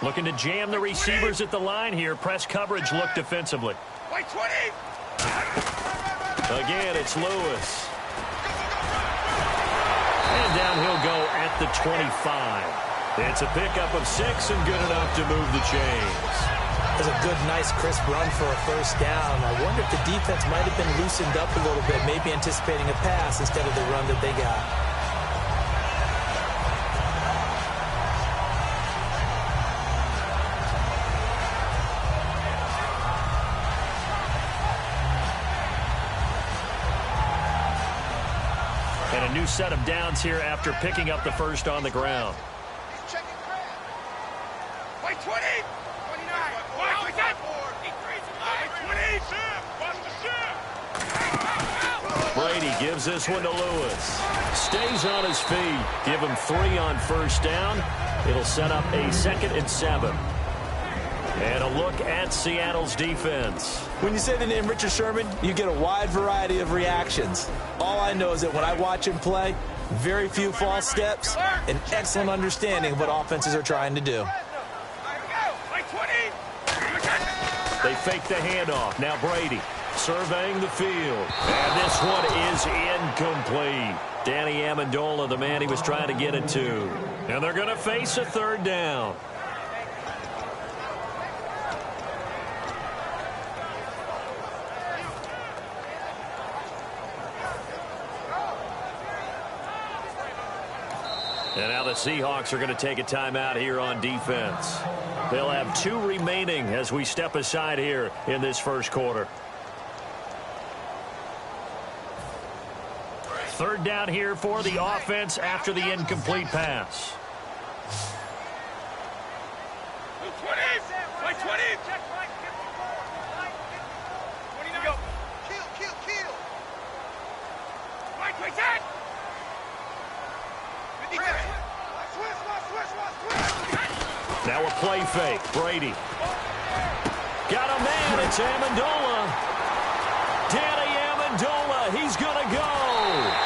Looking to jam the receivers at the line here. Press coverage look defensively. Again, it's Lewis. And down he'll go at the 25. It's a pickup of 6 and good enough to move the chains. That's a good, nice, crisp run for a first down. I wonder if the defense might have been loosened up a little bit, maybe anticipating a pass instead of the run that they got. And a new set of downs here after picking up the first on the ground. He's checking crap. Wait, 20. 29. Wait, 20. Brady gives this one to Lewis. Stays on his feet. Give him 3 on first down. It'll set up a 2nd and 7. And a look at Seattle's defense. When you say the name Richard Sherman, you get a wide variety of reactions. All I know is that when I watch him play, very few false steps, and excellent understanding of what offenses are trying to do. They fake the handoff. Now Brady surveying the field. And this one is incomplete. Danny Amendola, the man he was trying to get it to. And they're going to face a 3rd down. And now the Seahawks are going to take a timeout here on defense. They'll have 2 remaining as we step aside here in this first quarter. 3rd down here for the offense after the incomplete pass. 20. 20. Kill. Wait, that. Now a play fake. Brady. Got a man. It's Amendola. Danny Amendola. He's going to go.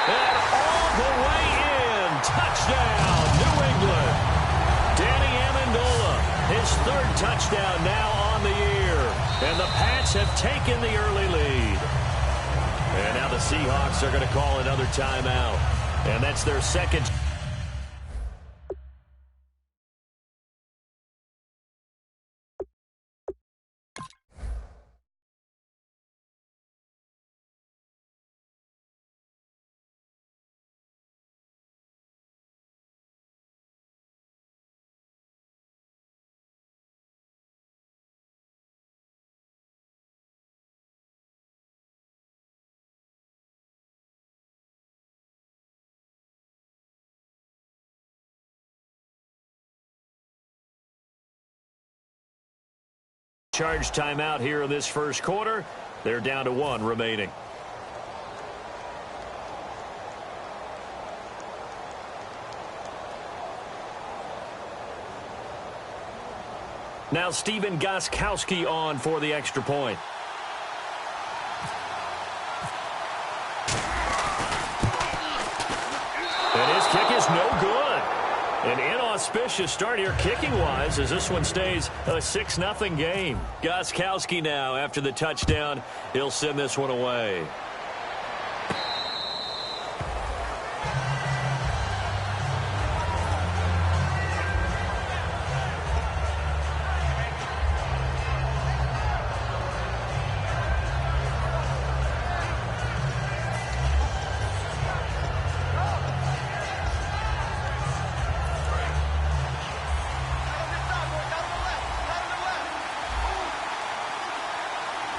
And all the way in. Touchdown, New England. Danny Amendola. His 3rd touchdown now on the year. And the Pats have taken the early lead. And now the Seahawks are going to call another timeout. And that's their 2nd. Charge timeout here in this first quarter. They're down to 1 remaining. Now Stephen Gostkowski on for the extra point. And his kick is no good. An inauspicious start here kicking-wise as this one stays a 6-0 game. Gostkowski now after the touchdown. He'll send this one away.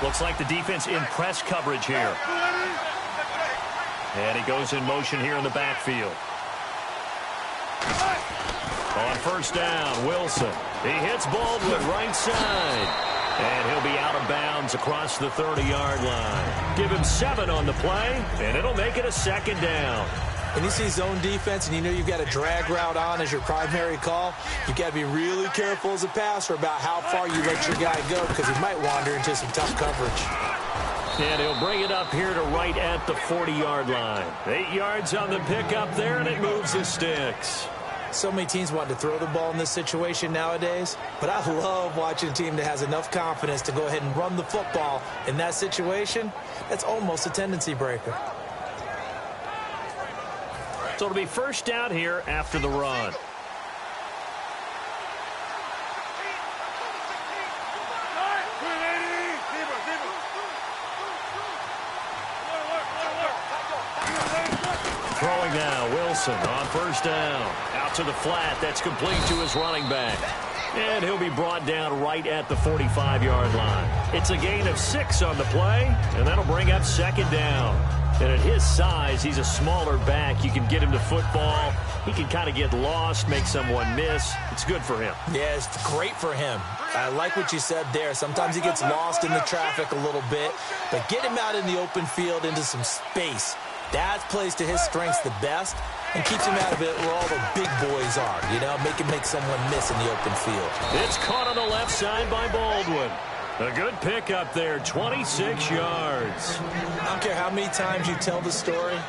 Looks like the defense in press coverage here. And he goes in motion here in the backfield. On first down, Wilson. He hits Baldwin right side. And he'll be out of bounds across the 30-yard line. Give him 7 on the play, and it'll make it a 2nd down. When you see zone defense and you know you've got a drag route on as your primary call, you've got to be really careful as a passer about how far you let your guy go because he might wander into some tough coverage. And he'll bring it up here to right at the 40-yard line. 8 yards on the pickup there, and it moves the sticks. So many teams want to throw the ball in this situation nowadays, but I love watching a team that has enough confidence to go ahead and run the football in that situation. That's almost a tendency breaker. So it'll be first down here after the run. Throwing now, Wilson on first down. Out to the flat. That's complete to his running back. And he'll be brought down right at the 45-yard line. It's a gain of 6 on the play, and that'll bring up second down. And at his size, he's a smaller back. You can get him to football. He can kind of get lost, make someone miss. It's good for him. Yeah, it's great for him. I like what you said there. Sometimes he gets lost in the traffic a little bit, but get him out in the open field into some space. That plays to his strengths the best and keeps him out of it where all the big boys are, you know, make someone miss in the open field. It's caught on the left side by Baldwin. A good pickup there, 26 yards. I don't care how many times you tell the story,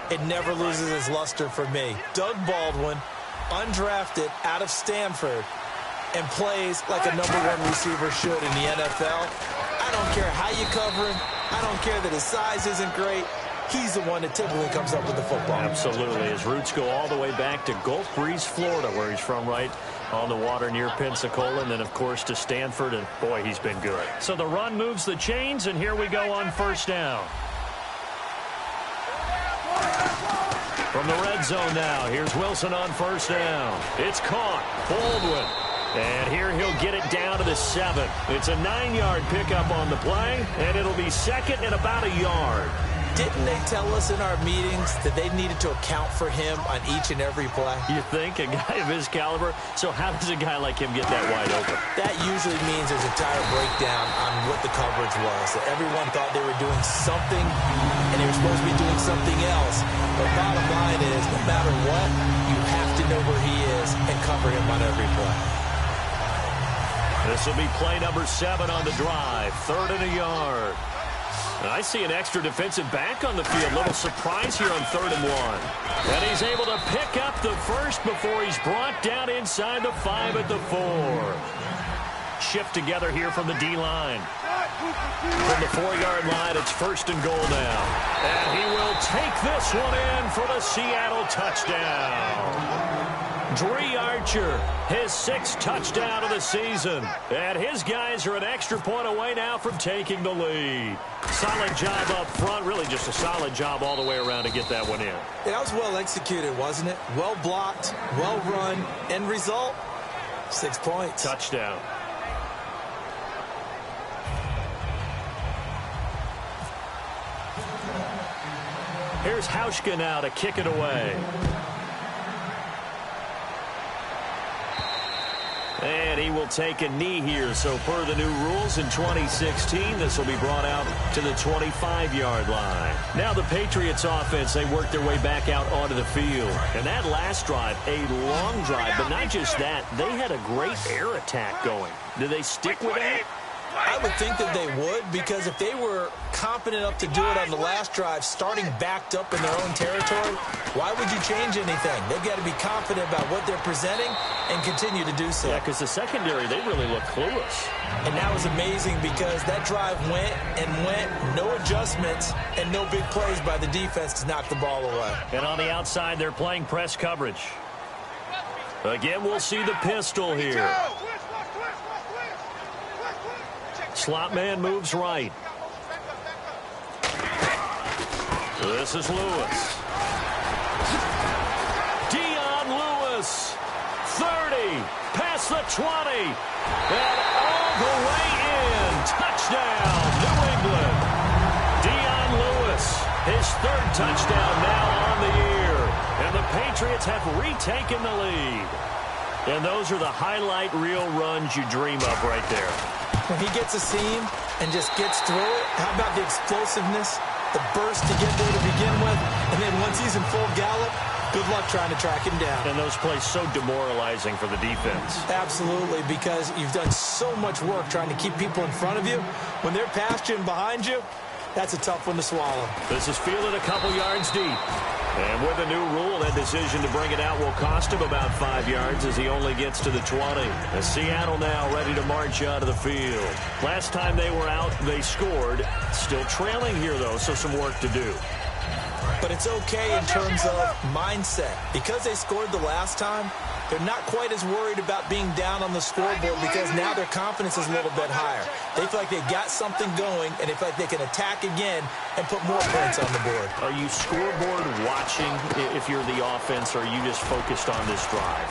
it never loses its luster for me. Doug Baldwin, undrafted out of Stanford, and plays like a #1 receiver should in the NFL. I don't care how you cover him. I don't care that his size isn't great. He's the one that typically comes up with the football. Absolutely. His roots go all the way back to Gulf Breeze, Florida, where he's from, right on the water near Pensacola, and then, of course, to Stanford, and, boy, he's been good. So the run moves the chains, and here we go on first down. From the red zone now, here's Wilson on first down. It's caught. Baldwin. And here he'll get it down to the 7. It's a 9-yard pickup on the play, and it'll be second and about a yard. Didn't they tell us in our meetings that they needed to account for him on each and every play? You think? A guy of his caliber? So how does a guy like him get that wide open? That usually means there's a tire breakdown on what the coverage was. That everyone thought they were doing something, and they were supposed to be doing something else. But bottom line is, no matter what, you have to know where he is and cover him on every play. This will be play number 7 on the drive. 3rd and a yard. I see an extra defensive back on the field. Little surprise here on 3rd and 1. And he's able to pick up the first before he's brought down inside the 5 at the 4. Shift together here from the D-line. From the 4-yard line, it's 1st and goal now. And he will take this one in for the Seattle touchdown. Dree Archer, his 6th touchdown of the season. And his guys are an extra point away now from taking the lead. Solid job up front. Really just a solid job all the way around to get that one in. Yeah, that was well executed, wasn't it? Well blocked, well run. End result, 6 points. Touchdown. Here's Hauschka now to kick it away. And he will take a knee here. So per the new rules in 2016, this will be brought out to the 25-yard line. Now the Patriots offense, they work their way back out onto the field. And that last drive, a long drive, but not just that. They had a great air attack going. Do they stick with that? I would think that they would, because if they were competent enough to do it on the last drive, starting backed up in their own territory, why would you change anything? They've got to be confident about what they're presenting and continue to do so. Yeah, because the secondary, they really look clueless. And that was amazing because that drive went and went, no adjustments, and no big plays by the defense to knock the ball away. And on the outside, they're playing press coverage. Again, we'll see the pistol here. Slot man moves right. This is Lewis. Dion Lewis. 30. Past the 20. And all the way in. Touchdown, New England. Dion Lewis. His 3rd touchdown now on the year. And the Patriots have retaken the lead. And those are the highlight reel runs you dream of right there. When he gets a seam and just gets through it, how about the explosiveness, the burst to get there to begin with, and then once he's in full gallop, good luck trying to track him down. And those plays so demoralizing for the defense. Absolutely, because you've done so much work trying to keep people in front of you. When they're past you and behind you, that's a tough one to swallow. This is fielded a couple yards deep. And with a new rule, that decision to bring it out will cost him about 5 yards as he only gets to the 20. As Seattle now ready to march out of the field. Last time they were out, they scored. Still trailing here, though, so some work to do. But it's okay in terms of mindset. Because they scored the last time, they're not quite as worried about being down on the scoreboard because now their confidence is a little bit higher. They feel like they've got something going, and they feel like they can attack again and put more points on the board. Are you scoreboard watching if you're the offense, or are you just focused on this drive?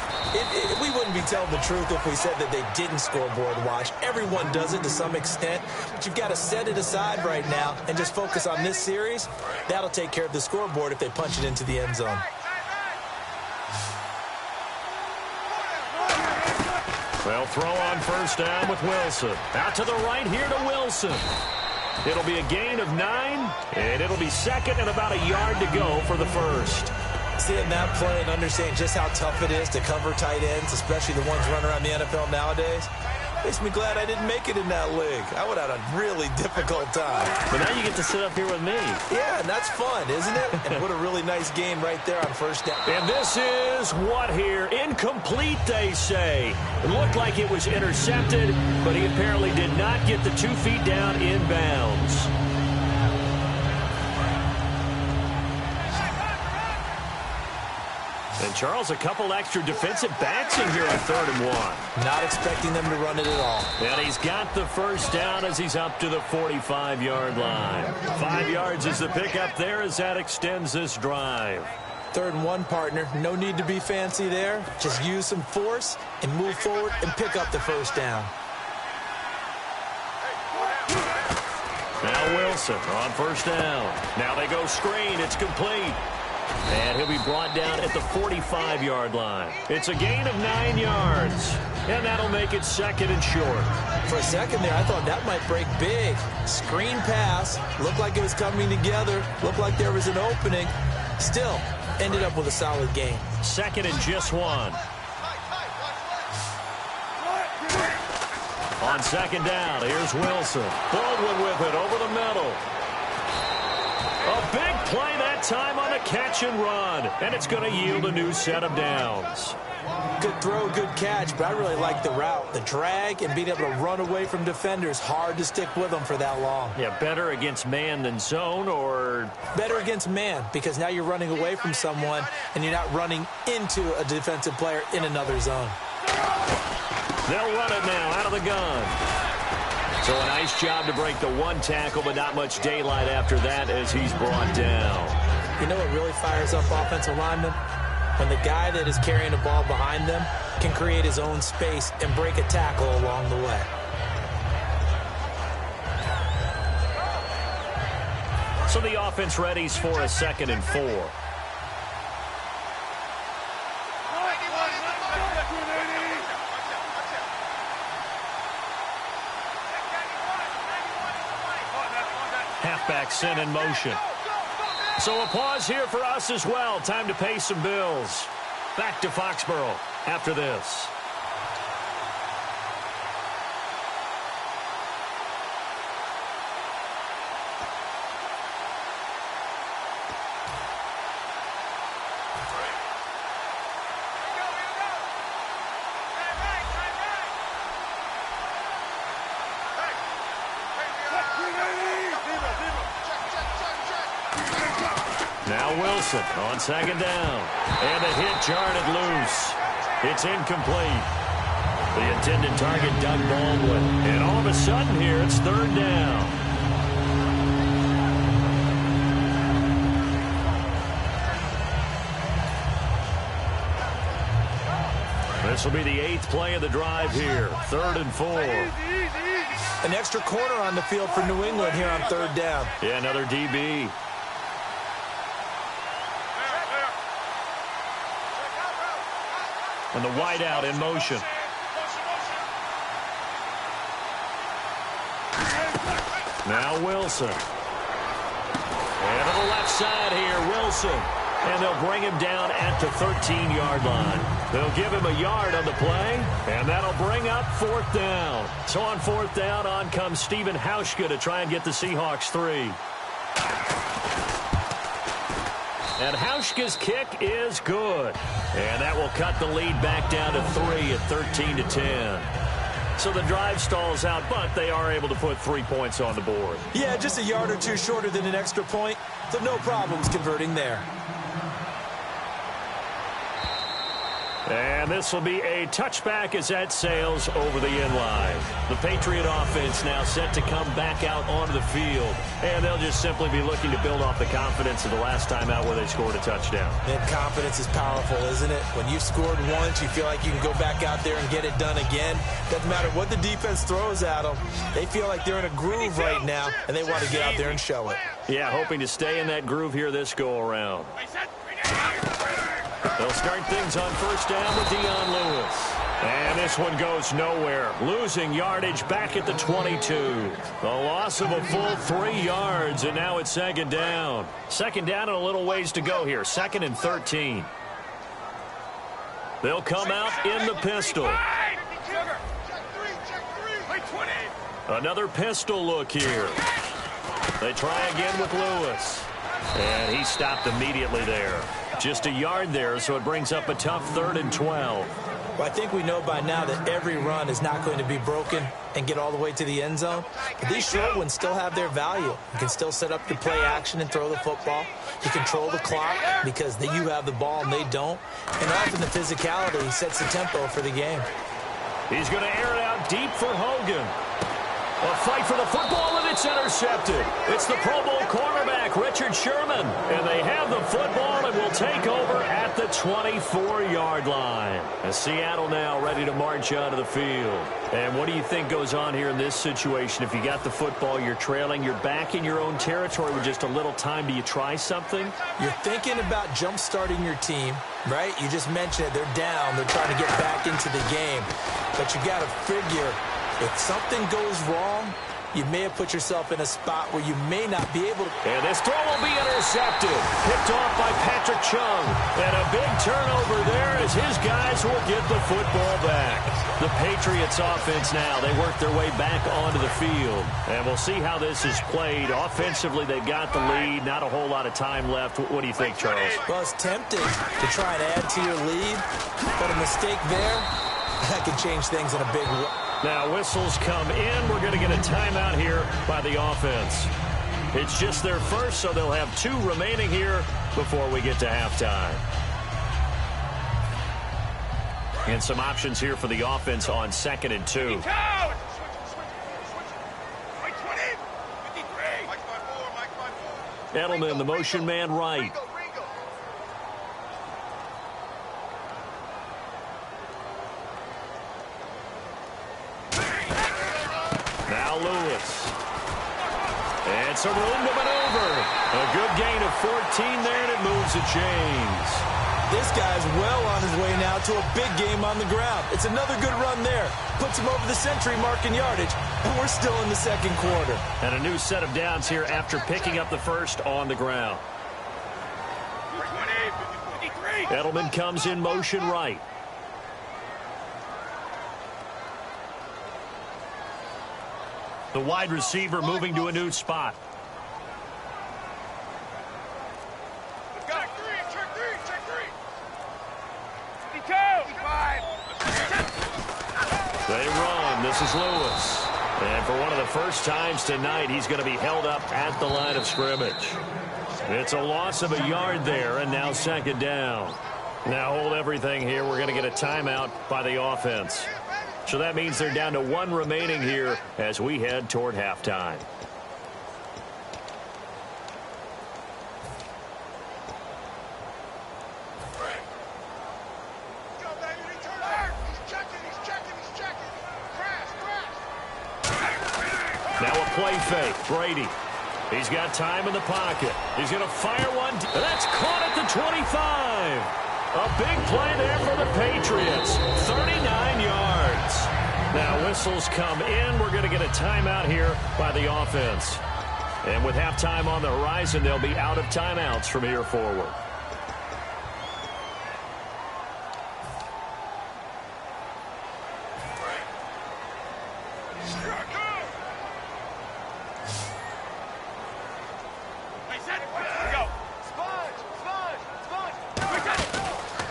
We wouldn't be telling the truth if we said that they didn't scoreboard watch. Everyone does it to some extent, but you've got to set it aside right now and just focus on this series. That'll take care of the scoreboard if they punch it into the end zone. They'll throw on first down with Wilson. Out to the right here to Wilson. It'll be a gain of 9, and it'll be second and about a yard to go for the first. Seeing that play and understanding just how tough it is to cover tight ends, especially the ones running around the NFL nowadays, makes me glad I didn't make it in that league. I would have had a really difficult time. But now you get to sit up here with me. Yeah, and that's fun, isn't it? And what a really nice game right there on first down. And this is what here? Incomplete, they say. It looked like it was intercepted, but he apparently did not get the 2 feet down inbounds. And, Charles, a couple extra defensive backs in here on 3rd and 1. Not expecting them to run it at all. And he's got the first down as he's up to the 45-yard line. 5 yards is the pickup there as that extends this drive. 3rd and 1, partner. No need to be fancy there. Just use some force and move forward and pick up the first down. Now Wilson on first down. Now they go screen. It's complete. And he'll be brought down at the 45-yard line. It's a gain of 9 yards. And that'll make it second and short. For a second there, I thought that might break big. Screen pass. Looked like it was coming together. Looked like there was an opening. Still, ended up with a solid gain. Second and just 1. On second down, here's Wilson. Baldwin with it over the middle. A big play that time on the catch and run. And it's going to yield a new set of downs. Good throw, good catch, but I really like the route. The drag and being able to run away from defenders. Hard to stick with them for that long. Yeah, better against man than zone, or? Better against man, because now you're running away from someone and you're not running into a defensive player in another zone. They'll run it now out of the gun. So a nice job to break the 1 tackle, but not much daylight after that as he's brought down. You know what really fires up offensive linemen? When the guy that is carrying the ball behind them can create his own space and break a tackle along the way. So the offense readies for a 2nd and 4. Halfback sent in motion. So a pause here for us as well. Time to pay some bills. Back to Foxborough after this. Now Wilson on second down. And a hit jarred it loose. It's incomplete. The intended target, Doug Baldwin. And all of a sudden here, it's 3rd down. This will be the 8th play of the drive here. 3rd and 4. An extra corner on the field for New England here on 3rd down. Yeah, another DB. And the wideout in motion. Now Wilson. And to the left side here, Wilson. And they'll bring him down at the 13-yard line. They'll give him a yard on the play, and that'll bring up 4th down. So on 4th down, on comes Stephen Hauschka to try and get the Seahawks 3. And Hauschka's kick is good. And that will cut the lead back down to 3 at 13-10. So the drive stalls out, but they are able to put 3 points on the board. Yeah, just a yard or two shorter than an extra point, so no problems converting there. And this will be a touchback as that sails over the end line. The Patriot offense now set to come back out onto the field. And they'll just simply be looking to build off the confidence of the last time out where they scored a touchdown. And confidence is powerful, isn't it? When you've scored once, you feel like you can go back out there and get it done again. Doesn't matter what the defense throws at them. They feel like they're in a groove right now, and they want to get out there and show it. Yeah, hoping to stay in that groove here this go-around. They'll start things on first down with Dion Lewis. And this one goes nowhere. Losing yardage back at the 22. A loss of a full 3 yards, and now it's second down. Second down and a little ways to go here. 2nd and 13. They'll come out in the pistol. Another pistol look here. They try again with Lewis. And he stopped immediately there. Just a yard there, so it brings up a tough 3rd and 12. Well, I think we know by now that every run is not going to be broken and get all the way to the end zone. But these short ones still have their value. You can still set up your play action and throw the football. You control the clock because you have the ball and they don't. And often the physicality sets the tempo for the game. He's going to air it out deep for Hogan. A fight for the football, and it's intercepted. It's the Pro Bowl cornerback, Richard Sherman. And they have the football and will take over at the 24-yard line. And Seattle now ready to march onto the field. And what do you think goes on here in this situation? If you got the football, you're trailing, you're back in your own territory with just a little time. Do you try something? You're thinking about jump-starting your team, right? You just mentioned it. They're down. They're trying to get back into the game. But you got to figure, if something goes wrong, you may have put yourself in a spot where you may not be able to. And this throw will be intercepted. Picked off by Patrick Chung. And a big turnover there as his guys will get the football back. The Patriots offense now, they work their way back onto the field. And we'll see how this is played. Offensively, they've got the lead. Not a whole lot of time left. What do you think, Charles? Well, it's tempting to try and add to your lead. But a mistake there, that could change things in a big way. Now whistles come in. We're going to get a timeout here by the offense. It's just their first, so they'll have 2 remaining here before we get to halftime. And some options here for the offense on 2nd and 2. Edelman, the motion man right. Now Lewis. And some room to maneuver. A good gain of 14 there, and it moves the chains. This guy's well on his way now to a big game on the ground. It's another good run there. Puts him over the century mark in yardage, and we're still in the 2nd quarter. And a new set of downs here after picking up the first on the ground. Edelman comes in motion right. The wide receiver moving to a new spot. They run. This is Lewis. And for one of the first times tonight, he's going to be held up at the line of scrimmage. It's a loss of a yard there, and now 2nd down. Now hold everything here. We're going to get a timeout by the offense. So that means they're down to 1 remaining here as we head toward halftime. Now a play fake. Brady. He's got time in the pocket. He's going to fire one. That's caught at the 25. A big play there for the Patriots. 39 yards. Now whistles come in. We're going to get a timeout here by the offense. And with halftime on the horizon, they'll be out of timeouts from here forward.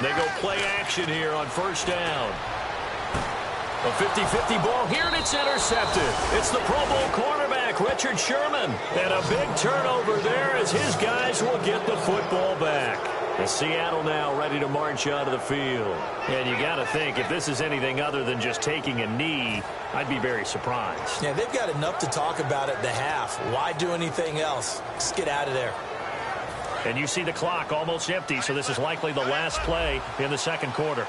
They go play action here on first down. A 50-50 ball here, and it's intercepted. It's the Pro Bowl cornerback, Richard Sherman. And a big turnover there as his guys will get the football back. And Seattle now ready to march out of the field. And you got to think, if this is anything other than just taking a knee, I'd be very surprised. Yeah, they've got enough to talk about at the half. Why do anything else? Just get out of there. And you see the clock almost empty, so this is likely the last play in the second quarter.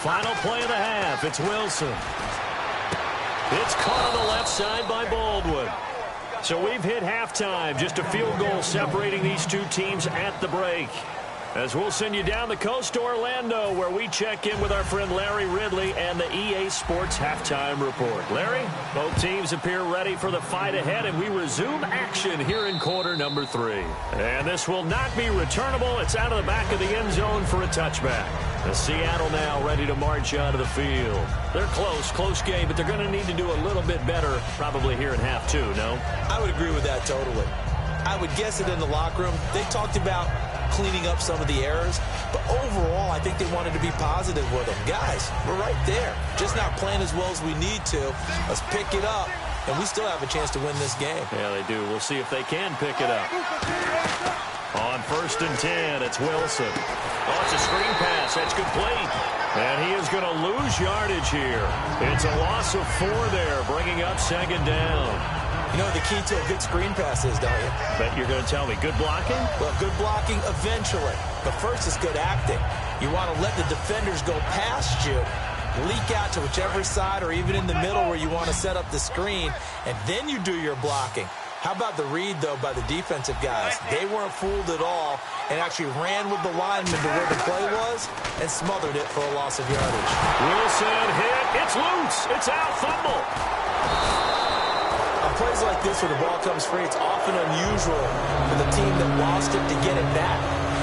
Final play of the half. It's Wilson. It's caught on the left side by Baldwin. So we've hit halftime. Just a field goal separating these two teams at the break. As we'll send you down the coast to Orlando, where we check in with our friend Larry Ridley and the EA Sports Halftime Report. Larry, both teams appear ready for the fight ahead, and we resume action here in quarter number 3. And this will not be returnable. It's out of the back of the end zone for a touchback. The Seattle now ready to march out of the field. They're close game, but they're going to need to do a little bit better probably here in half 2, no? I would agree with that totally. I would guess it in the locker room. They talked about cleaning up some of the errors, but overall, I think they wanted to be positive with them. Guys, we're right there. Just not playing as well as we need to. Let's pick it up, and we still have a chance to win this game. Yeah, they do. We'll see if they can pick it up. On first and 10, it's Wilson. Oh, it's a screen pass. That's complete. And he is going to lose yardage here. It's a loss of 4 there, bringing up second down. You know what the key to a good screen pass is, don't you? Bet you're going to tell me. Good blocking? Well, good blocking eventually. But first is good acting. You want to let the defenders go past you, leak out to whichever side or even in the middle where you want to set up the screen, and then you do your blocking. How about the read, though, by the defensive guys? They weren't fooled at all and actually ran with the lineman to where the play was and smothered it for a loss of yardage. Wilson hit. It's loose. It's out. Fumble. On plays like this where the ball comes free, it's often unusual for the team that lost it to get it back.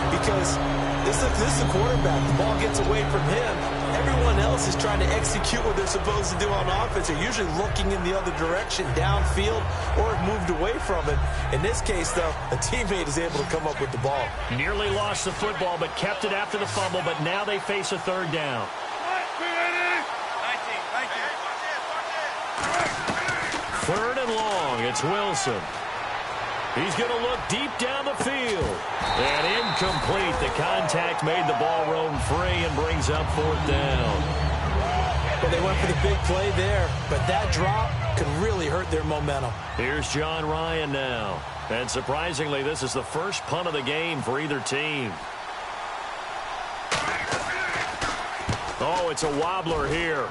Because this is a quarterback. The ball gets away from him. Everyone else is trying to execute what they're supposed to do on offense. They're usually looking in the other direction, downfield, or have moved away from it. In this case, though, a teammate is able to come up with the ball. Nearly lost the football, but kept it after the fumble, but now they face a third down. Third and long, it's Wilson. He's going to look deep down the field. And incomplete. The contact made the ball roam free and brings up fourth down. Well, they went for the big play there, but that drop could really hurt their momentum. Here's John Ryan now. And surprisingly, this is the first punt of the game for either team. Oh, it's a wobbler here.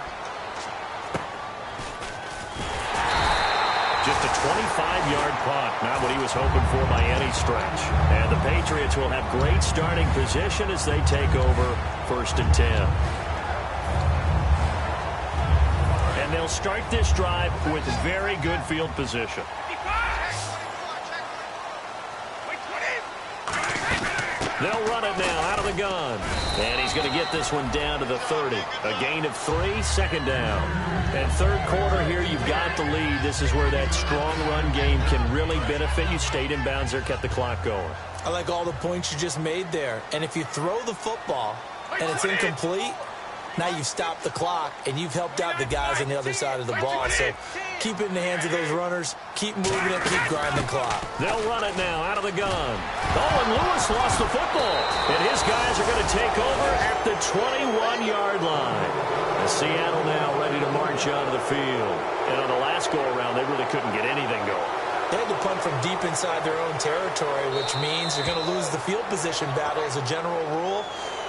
Just a 25-yard punt, not what he was hoping for by any stretch. And the Patriots will have great starting position as they take over first and 10. And they'll start this drive with very good field position. They'll run it now out of the gun. And he's going to get this one down to the 30. A gain of 3, second down. And third quarter here, you've got the lead. This is where that strong run game can really benefit you. Stayed in bounds there, kept the clock going. I like all the points you just made there. And if you throw the football and it's incomplete, now you've stopped the clock and you've helped out the guys on the other side of the ball. So keep it in the hands of those runners. Keep moving it. Keep grinding the clock. They'll run it now out of the gun. Oh, and Lewis lost the football. And his guys are going to take over at the 21-yard line. And Seattle now ready to march out of the field. And on the last go-around, they really couldn't get anything going. They had to punt from deep inside their own territory, which means they're going to lose the field position battle as a general rule.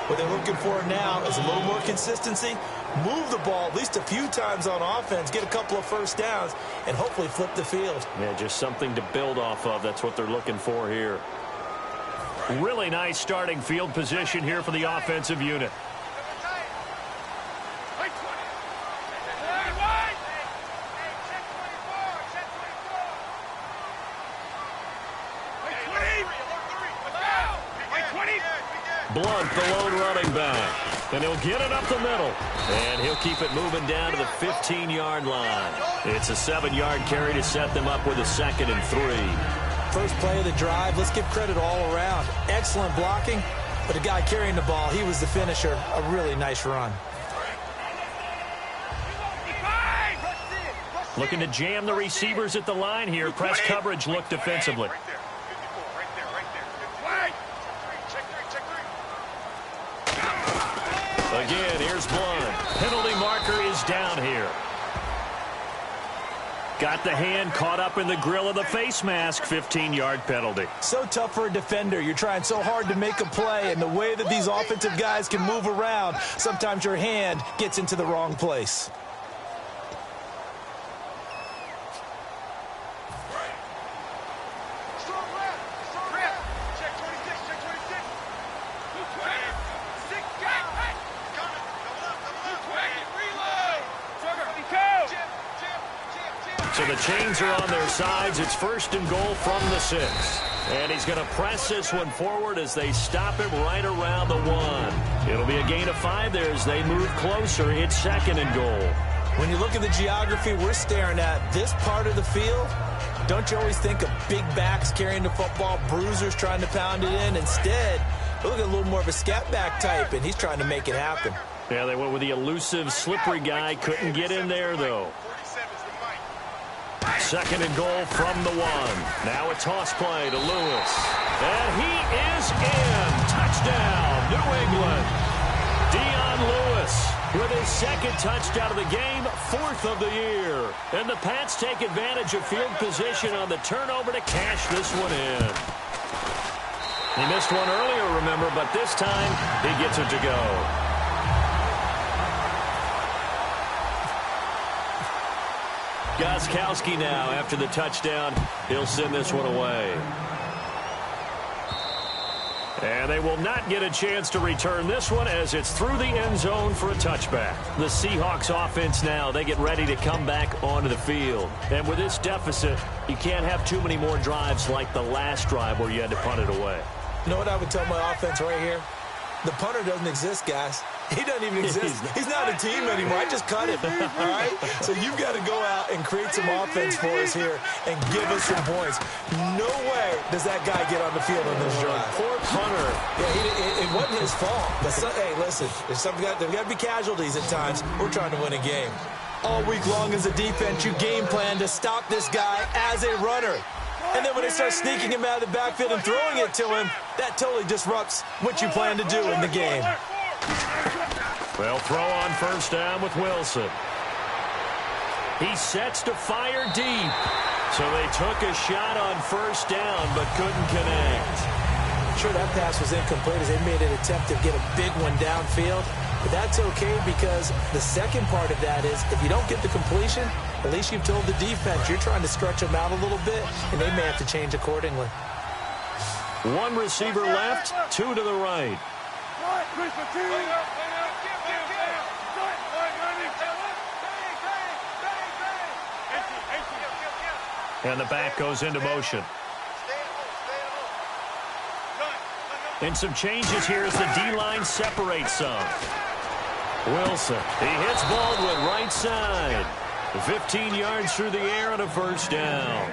What they're looking for now is a little more consistency, move the ball at least a few times on offense, get a couple of first downs, and hopefully flip the field. Yeah, just something to build off of. That's what they're looking for here. Really nice starting field position here for the offensive unit. Blunt, the lone running back. And he'll get it up the middle. And he'll keep it moving down to the 15-yard line. It's a 7-yard carry to set them up with a 2nd and 3. First play of the drive, let's give credit all around. Excellent blocking, but the guy carrying the ball, he was the finisher. A really nice run. Looking to jam the receivers at the line here. Press coverage look defensively. Again, here's Blunt. Penalty marker is down here. Got the hand caught up in the grill of the face mask. 15-yard penalty. So tough for a defender. You're trying so hard to make a play, and the way that these offensive guys can move around, sometimes your hand gets into the wrong place. So the chains are on their sides. It's 1st and goal from the 6. And he's going to press this one forward as they stop him right around the 1. It'll be a gain of 5 there as they move closer. It's 2nd and goal. When you look at the geography we're staring at, this part of the field, don't you always think of big backs carrying the football, bruisers trying to pound it in? Instead, look at a little more of a scat back type, and he's trying to make it happen. Yeah, they went with the elusive, slippery guy. Couldn't get in there, though. 2nd and goal from the 1. Now a toss play to Lewis. And he is in. Touchdown, New England. Dion Lewis with his 2nd touchdown of the game, 4th of the year. And the Pats take advantage of field position on the turnover to cash this one in. He missed one earlier, remember, but this time he gets it to go. Gostkowski now after the touchdown. He'll send this one away. And they will not get a chance to return this one as it's through the end zone for a touchback. The Seahawks offense now, they get ready to come back onto the field. And with this deficit, you can't have too many more drives like the last drive where you had to punt it away. You know what I would tell my offense right here? The punter doesn't exist, guys. He doesn't even exist. He's not a team anymore. I just cut him, all right? So you've got to go out and create some offense for us here and give us some points. No way does that guy get on the field on this drive. Poor punter. Yeah, it wasn't his fault. But hey, listen, there's got to be casualties at times. We're trying to win a game. All week long as a defense, you game plan to stop this guy as a runner. And then when they start sneaking him out of the backfield and throwing it to him, that totally disrupts what you plan to do in the game. Well, throw on 1st down with Wilson. He sets to fire deep. So they took a shot on 1st down but couldn't connect. Sure, that pass was incomplete as they made an attempt to get a big one downfield. But that's okay because the second part of that is if you don't get the completion, at least you've told the defense you're trying to stretch them out a little bit, and they may have to change accordingly. 1 receiver left, 2 to the right. And the back goes into motion. And some changes here as the D-line separates some. Wilson, he hits Baldwin right side. 15 yards through the air on a 1st down.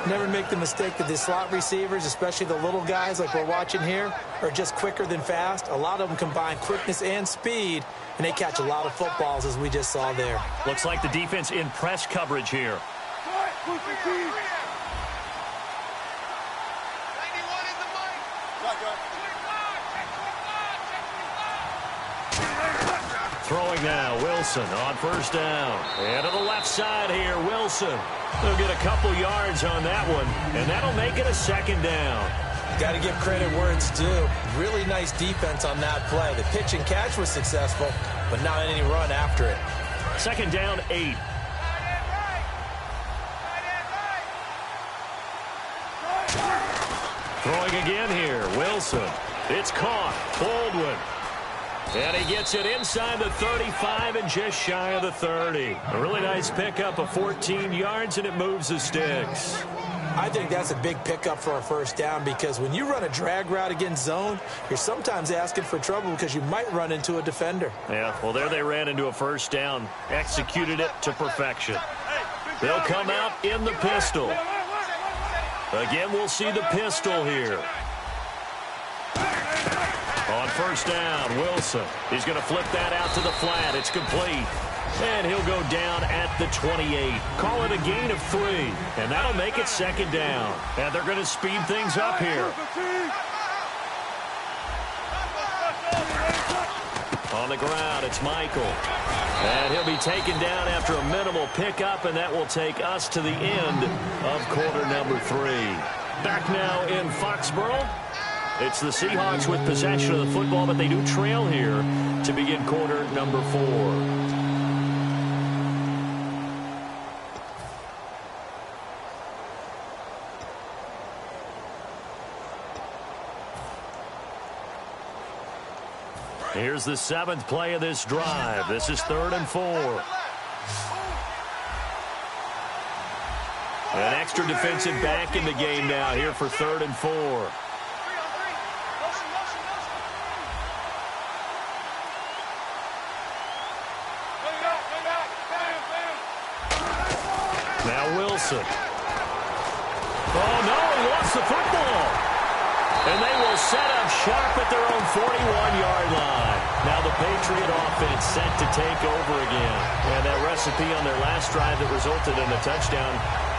Never make the mistake that the slot receivers, especially the little guys like we're watching here, are just quicker than fast. A lot of them combine quickness and speed, and they catch a lot of footballs as we just saw there. Looks like the defense in press coverage here. Throwing now, Wilson on 1st down. And to the left side here, Wilson. They'll get a couple yards on that one, and that'll make it a 2nd down. Got to give credit where it's due. Really nice defense on that play. The pitch and catch was successful, but not any run after it. 2nd down, 8. Throwing again here, Wilson. It's caught. Baldwin. And he gets it inside the 35 and just shy of the 30. A really nice pickup of 14 yards, and it moves the sticks. I think that's a big pickup for a first down because when you run a drag route against zone, you're sometimes asking for trouble because you might run into a defender. Yeah, well, there they ran into a first down. Executed it to perfection. They'll come out in the pistol. Again, we'll see the pistol here. On first down, Wilson. He's going to flip that out to the flat. It's complete. And he'll go down at the 28. Call it a gain of 3. And that'll make it second down. And they're going to speed things up here. On the ground, it's Michael. And he'll be taken down after a minimal pickup, and that will take us to the end of quarter number 3. Back now in Foxborough. It's the Seahawks with possession of the football, but they do trail here to begin quarter number 4. Here's the 7th play of this drive. This is 3rd and 4. An extra defensive back in the game now here for 3rd and 4. Now Wilson. Oh, no, he lost the football. And they will set up sharp at their own 41-yard line. Now the Patriot offense set to take over again. And that recipe on their last drive that resulted in a touchdown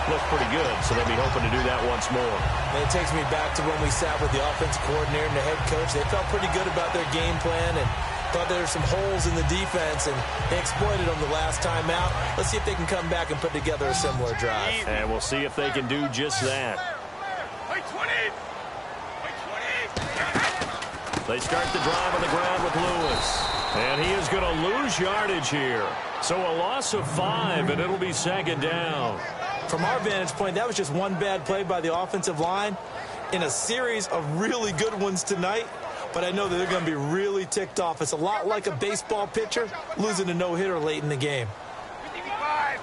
looked pretty good, so they'll be hoping to do that once more. And it takes me back to when we sat with the offensive coordinator and the head coach. They felt pretty good about their game plan and thought there were some holes in the defense, and they exploited them the last time out. Let's see if they can come back and put together a similar drive. And we'll see if they can do just that. They start the drive on the ground with Lewis. And he is going to lose yardage here. So a loss of 5, and it'll be second down. From our vantage point, that was just one bad play by the offensive line in a series of really good ones tonight. But I know that they're going to be really ticked off. It's a lot like a baseball pitcher losing a no-hitter late in the game. 55.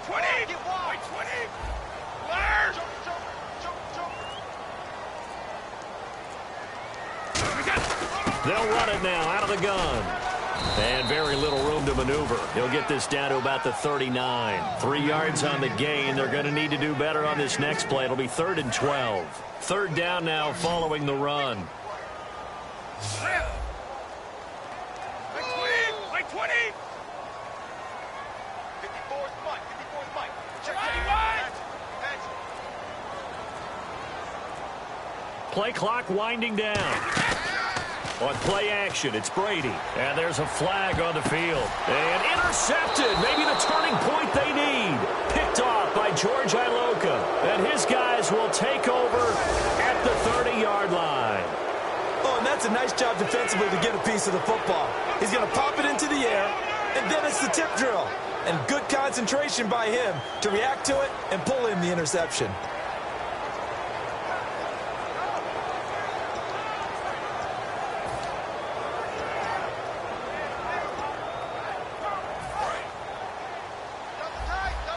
20. 20. They'll run it now out of the gun. And very little room to maneuver. He'll get this down to about the 39. 3 yards on the gain. They're going to need to do better on this next play. It'll be 3rd and 12. 3rd down now following the run. Like 20. 54's Mike. Check 51. Play clock winding down. On play action, it's Brady. And there's a flag on the field. And intercepted. Maybe the turning point they need. Picked off by George Iloka. And his guys will take over at the 30-yard line. Oh, and that's a nice job defensively to get a piece of the football. He's going to pop it into the air, and then it's the tip drill. And good concentration by him to react to it and pull in the interception.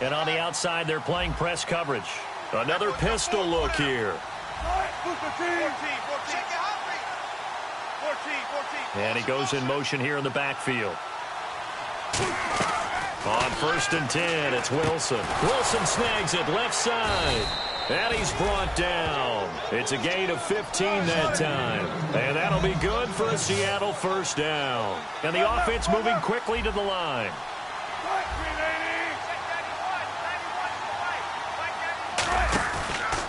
And on the outside, they're playing press coverage. Another pistol look here. 14. And he goes in motion here in the backfield. On 1st and 10, it's Wilson. Wilson snags it left side. And he's brought down. It's a gain of 15 that time. And that'll be good for a Seattle first down. And the offense moving quickly to the line.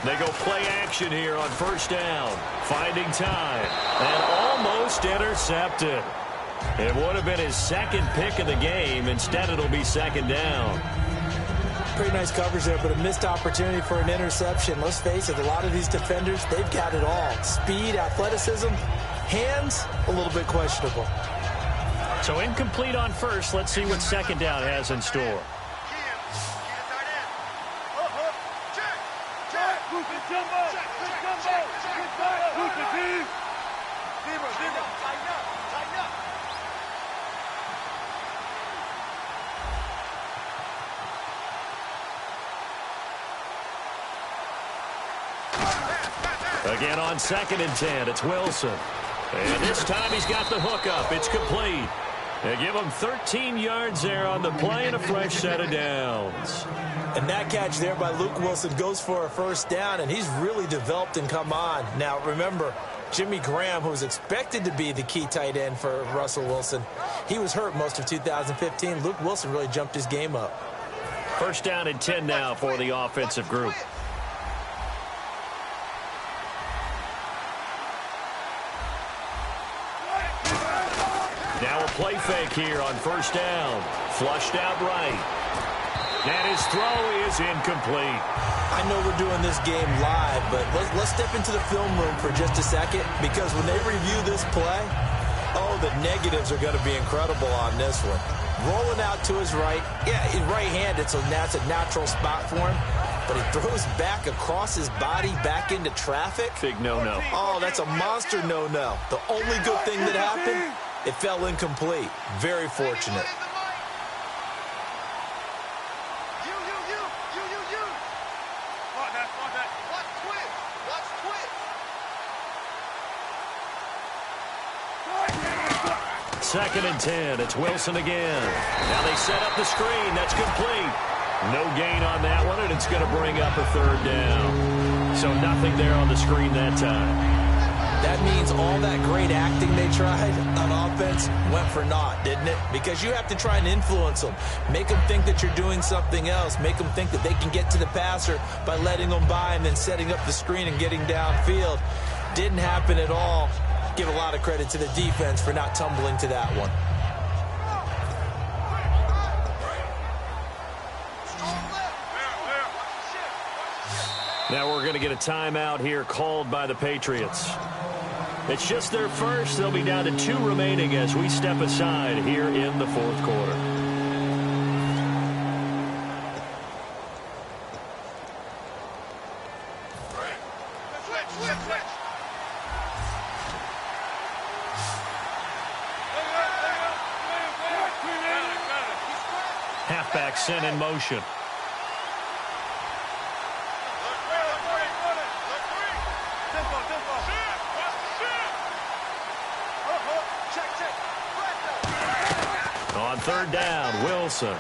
They go play action here on 1st down. Finding time. And almost intercepted. It would have been his 2nd pick of the game. Instead, it'll be 2nd down. Pretty nice coverage there, but a missed opportunity for an interception. Let's face it, a lot of these defenders, they've got it all. Speed, athleticism, hands, a little bit questionable. So incomplete on 1st. Let's see what 2nd down has in store. Again on 2nd and 10, it's Wilson. And this time he's got the hook up. It's complete. They give him 13 yards there on the play and a fresh set of downs. And that catch there by Luke Wilson goes for a first down, and he's really developed and come on. Now, remember, Jimmy Graham, who was expected to be the key tight end for Russell Wilson, he was hurt most of 2015. Luke Wilson really jumped his game up. First down and 10 now for the offensive group. Now a play fake here on first down. Flushed out right. And his throw is incomplete. I know we're doing this game live, but let's step into the film room for just a second, because when they review this play, oh, the negatives are going to be incredible on this one. Rolling out to his right. Yeah, he's right-handed, so that's a natural spot for him. But he throws back across his body back into traffic. Big no-no. Oh, that's a monster no-no. The only good thing that happened, it fell incomplete. Very fortunate. Second and 10. It's Wilson again. Now they set up the screen. That's complete. No gain on that one, and it's going to bring up a third down. So nothing there on the screen that time. That means all that great acting they tried on offense went for naught, didn't it? Because you have to try and influence them. Make them think that you're doing something else. Make them think that they can get to the passer by letting them by and then setting up the screen and getting downfield. Didn't happen at all. Give a lot of credit to the defense for not tumbling to that one. Now we're going to get a timeout here called by the Patriots. It's just their first. They'll be down to 2 remaining as we step aside here in the fourth quarter. Halfback sent in motion. On third down, Wilson.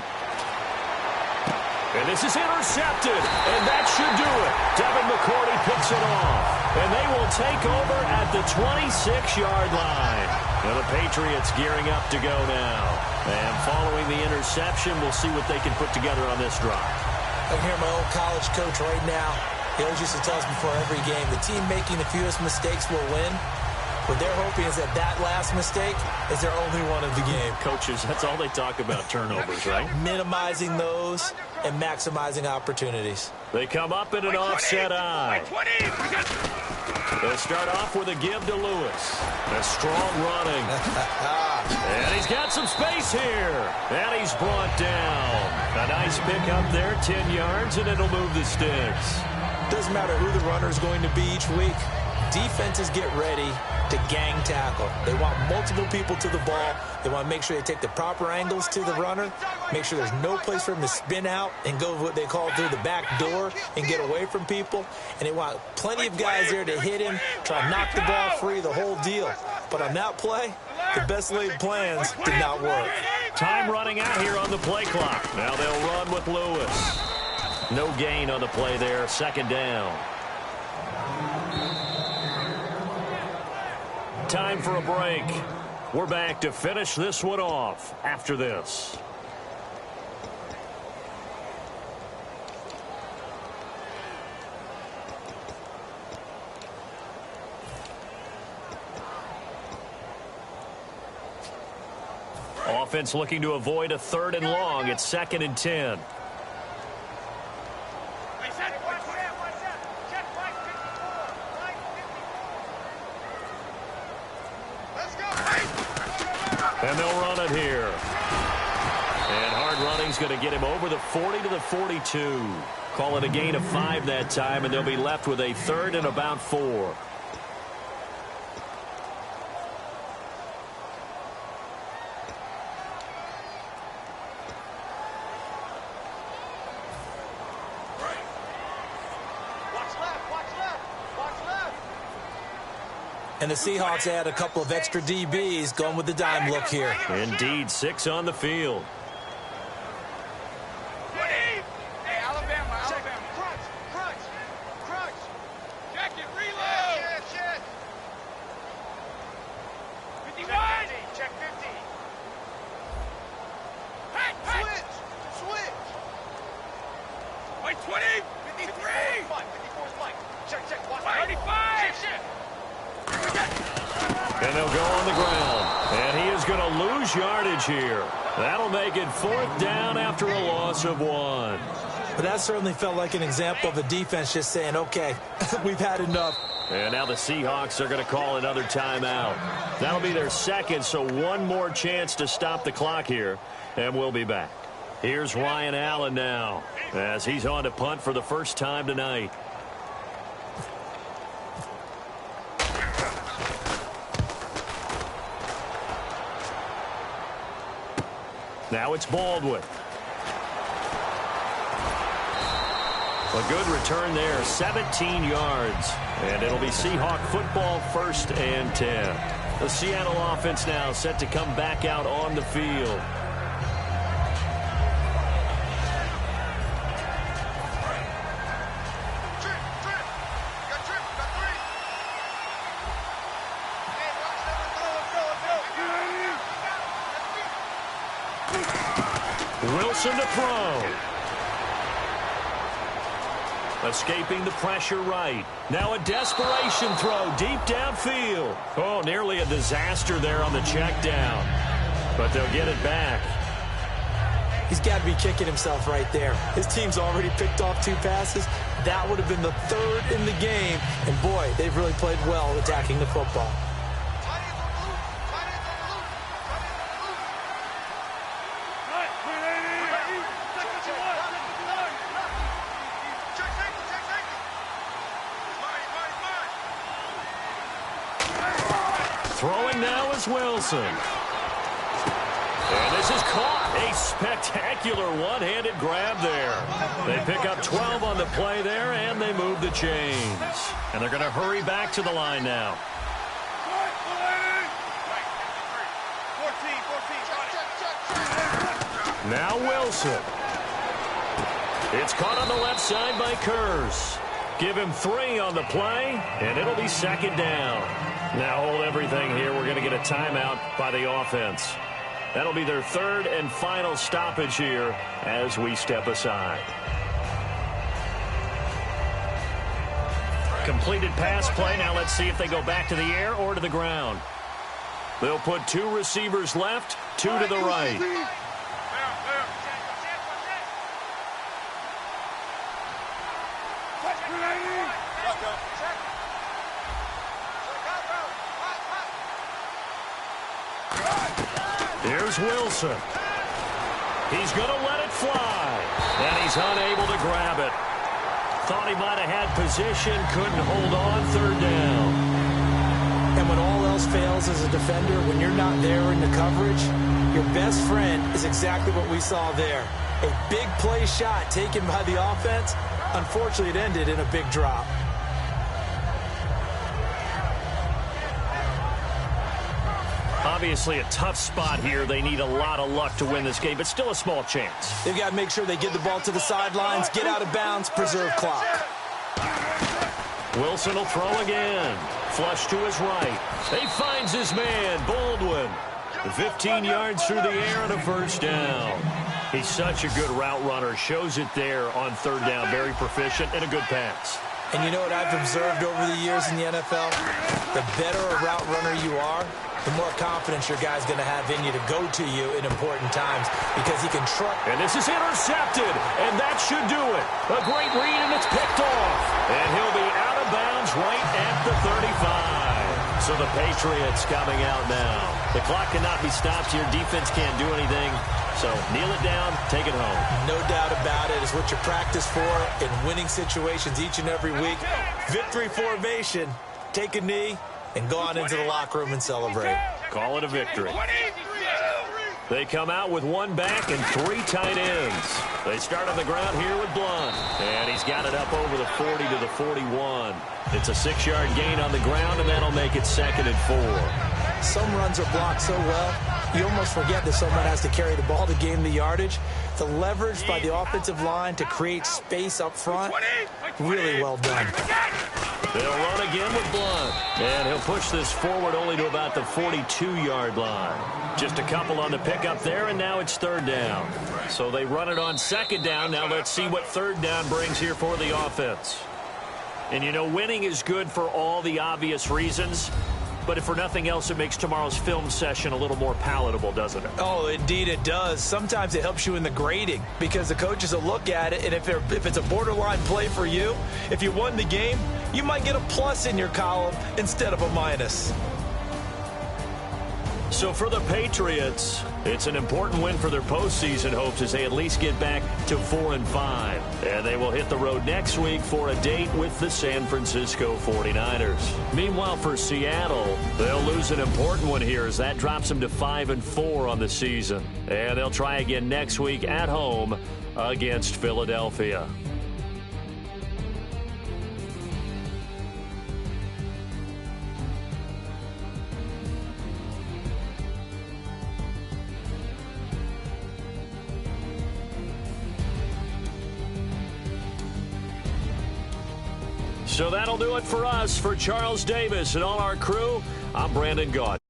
And this is intercepted, and that should do it. Devin McCourty picks it off, and they will take over at the 26-yard line. Now the Patriots gearing up to go now. And following the interception, we'll see what they can put together on this drive. I can hear my old college coach right now. He always used to tell us before every game, the team making the fewest mistakes will win. What they're hoping is that last mistake is their only one of the game. Coaches, that's all they talk about, turnovers, right? Minimizing those and maximizing opportunities. They come up in an offset eye. They'll start off with a give to Lewis. A strong running. And he's got some space here. And he's brought down. A nice pick up there, 10 yards, and it'll move the sticks. Doesn't matter who the runner is going to be each week. Defenses get ready to gang tackle. They want multiple people to the ball. They want to make sure they take the proper angles to the runner, make sure there's no place for him to spin out and go what they call through the back door and get away from people. And they want plenty of guys there to hit him, try to knock the ball free, the whole deal. But on that play, the best laid plans did not work. Time running out here on the play clock. Now they'll run with Lewis. No gain on the play there, second down. Time for a break. We're back to finish this one off after this. Offense looking to avoid a 3rd and long. It's 2nd and 10. And they'll run it here. And hard running's going to get him over the 40 to the 42. Call it a gain of 5 that time, and they'll be left with a 3rd and about 4. And the Seahawks add a couple of extra DBs going with the dime look here. Indeed, 6 on the field. Hey, Alabama. Crunch. Check it, reload. Shit. 51. Check 50. Hey. Switch. Wait, 20. 53. 54 is Mike. Check. Watch 35. Shit. And they'll go on the ground. And he is going to lose yardage here. That'll make it 4th down after a loss of 1. But that certainly felt like an example of a defense just saying, okay, we've had enough. And now the Seahawks are going to call another timeout. That'll be their second, so one more chance to stop the clock here. And we'll be back. Here's Ryan Allen now as he's on to punt for the first time tonight. Now it's Baldwin. A good return there, 17 yards. And it'll be Seahawk football, 1st and 10. The Seattle offense now set to come back out on the field. Wilson to throw. Escaping the pressure right. Now a desperation throw deep downfield. Oh, nearly a disaster there on the check down. But they'll get it back. He's got to be kicking himself right there. His team's already picked off 2 passes. That would have been the 3rd in the game. And, boy, they've really played well attacking the football. Throwing now is Wilson. And this is caught. A spectacular one-handed grab there. They pick up 12 on the play there, and they move the chains. And they're going to hurry back to the line now. 14. Now Wilson. It's caught on the left side by Kurz. Give him 3 on the play, and it'll be 2nd down. Now hold everything here. We're going to get a timeout by the offense. That'll be their 3rd and final stoppage here as we step aside. Completed pass play. Now let's see if they go back to the air or to the ground. They'll put 2 receivers left, 2 to the right. Here's Wilson. He's going to let it fly. And he's unable to grab it. Thought he might have had position, couldn't hold on, 3rd down. And when all else fails as a defender, when you're not there in the coverage, your best friend is exactly what we saw there. A big play shot taken by the offense. Unfortunately, it ended in a big drop. Obviously a tough spot here. They need a lot of luck to win this game, but still a small chance. They've got to make sure they get the ball to the sidelines, get out of bounds, preserve clock. Wilson will throw again. Flush to his right. He finds his man, Baldwin. 15 yards through the air and a 1st down. He's such a good route runner. Shows it there on 3rd down. Very proficient and a good pass. And you know what I've observed over the years in the NFL? The better a route runner you are, the more confidence your guy's going to have in you to go to you in important times because he can trust. And this is intercepted, and that should do it. A great read, and it's picked off. And he'll be out of bounds right at the 35. So the Patriots coming out now. The clock cannot be stopped here. Defense can't do anything. So kneel it down, take it home. No doubt about it. It's what you practice for in winning situations each and every week. Victory formation. Take a knee and go on into the locker room and celebrate. Call it a victory. They come out with one back and 3 tight ends. They start on the ground here with Blunt. And he's got it up over the 40 to the 41. It's a 6-yard gain on the ground, and that'll make it 2nd and 4. Some runs are blocked so well, you almost forget that someone has to carry the ball to gain the yardage. The leverage by the offensive line to create space up front, really well done. They'll run again with Blunt. And he'll push this forward only to about the 42-yard line. Just a couple on the pickup there, and now it's 3rd down. So they run it on 2nd down. Now let's see what 3rd down brings here for the offense. And, you know, winning is good for all the obvious reasons. But if for nothing else, it makes tomorrow's film session a little more palatable, doesn't it? Oh, indeed it does. Sometimes it helps you in the grading because the coaches will look at it, and if it's a borderline play for you, if you won the game, you might get a plus in your column instead of a minus. So for the Patriots, it's an important win for their postseason hopes as they at least get back to 4-5. And they will hit the road next week for a date with the San Francisco 49ers. Meanwhile, for Seattle, they'll lose an important one here as that drops them to 5-4 on the season. And they'll try again next week at home against Philadelphia. So that'll do it for us. For Charles Davis and all our crew, I'm Brandon Gaudin.